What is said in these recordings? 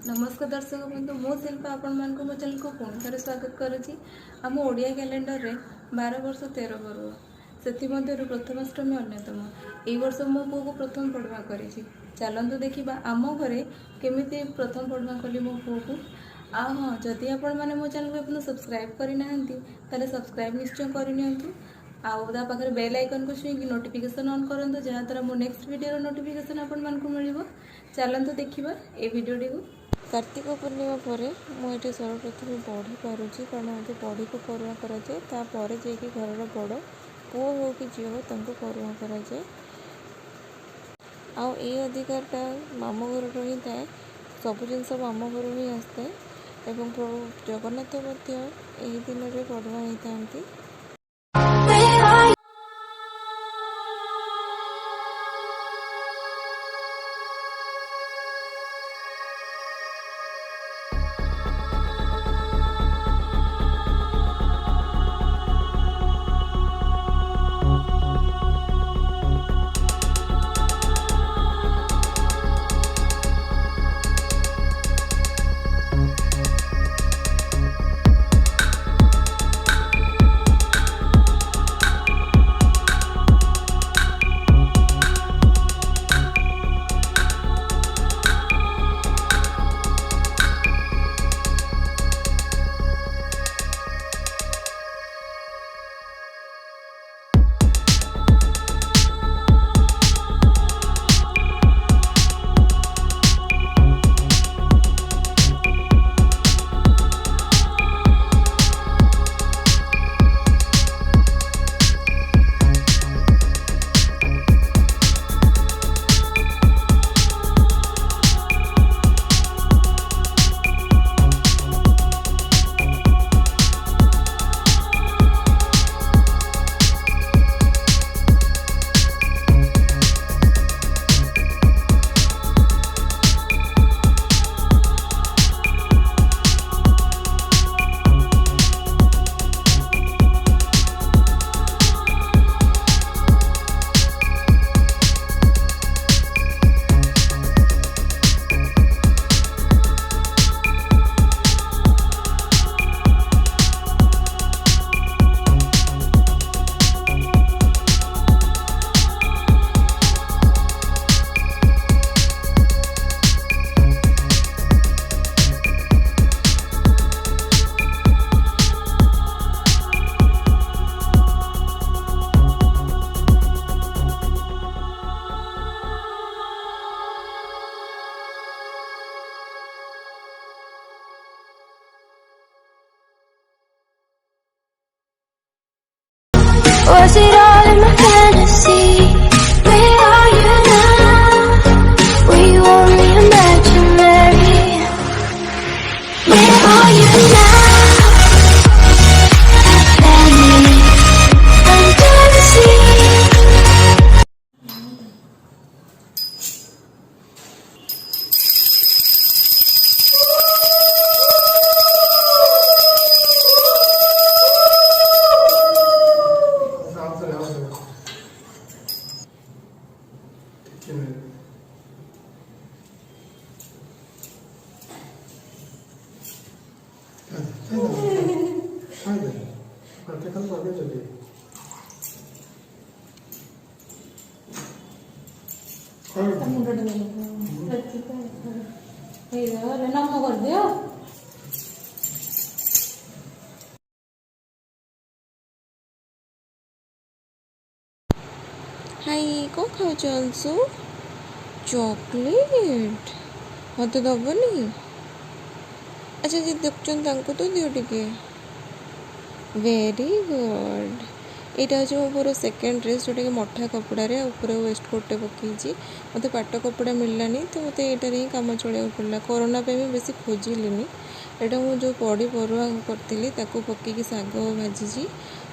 नमस्कार दर्शक बंधु मो शिल्पा आपण मानक मो चैनल को पुणी थे स्वागत करुच्ची। आम ओडिया कैलेंडर रे 12 वर्ष 13 पर्व से प्रथमाष्टमी अन्यतम। यही वर्ष मो पु को प्रथम पढ़वा करी चलतु देखा आम घरे केमी प्रथम पढ़वा कली मो पु को। हाँ जदि आपण मैंने मो चैनल को सब्सक्राइब करना सब्सक्राइब निश्चय करनी पाखे बेल आइकन को छुई नोटिफिकेशन ऑन करंतु जहाँ द्वारा मो नेक्स्ट वीडियो नोटिफिकेशन आपण मानक मिलिबो। चलतु देखिबा ए वीडियोटी को। कार्तिक पूर्णिमा पर मुझे सर्वप्रथम पढ़ी पारुची कारण मत पढ़ी को परुआ कराए तापर जाकि घर बड़ पुओ हो कि झील हो तांको परुआ कराए। आउ ये अधिकारटा मामू घर ही थाए सब जिनस मामू घर ही आसता एवं प्रभु जगन्नाथ यही दिन में परुआ होता। Was it all in my fantasy? Where are you now? Were you only imaginary? Where are you now? Let me under the sea. नम कर दियो हाई कौन खाऊ अंशु चॉकलेट मत दबनी। अच्छा जी देखुन तो दियो टिके वेरी गुड। यहाँ हूँ मोर सेकेंड ड्रेस जोटा कि मठा कपड़ा ऊपर वेस्ट कोटे पकई मत पाट कपड़ा मिललानी तो मत यहाँ ही कम चलिया पड़ा कोरोना पे भी बेसी खोजिली। यहाँ मुझे जो बड़ी परुआ करी पकईकी शाग भाजी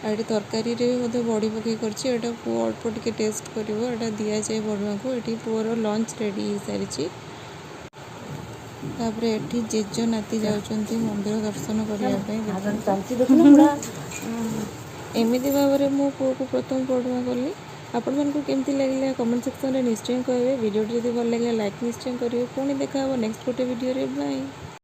आटे तरकारी भी मत बड़ी पकई कर पु अल्प टे टेस्ट कर दि जाए परुआ को। ये पुअर लंच रेडी हो सारी तापर एठी जेज नाती जाउछंती मंदिर दर्शन करने एमती भाव में मो पुओ को प्रथम पढ़ुआ कली ଆପଣମାନଙ୍କୁ କେମିତି ଲାଗିଲା କमेଣ୍ଟ ସେକ୍ସନରେ ନିଶ୍ଚୟ କହିବେ। ଭିଡ଼ିଓଟି ଯଦି ଭଲ ଲାଗିଲା ଲାଇକ୍ ନିଶ୍ଚୟ କରିବେ। ପୁଣି ଦେଖା ହେବ ନେକ୍ସଟ ଗୋଟେ ଭିଡ଼ିଓରେ। ବାଏ।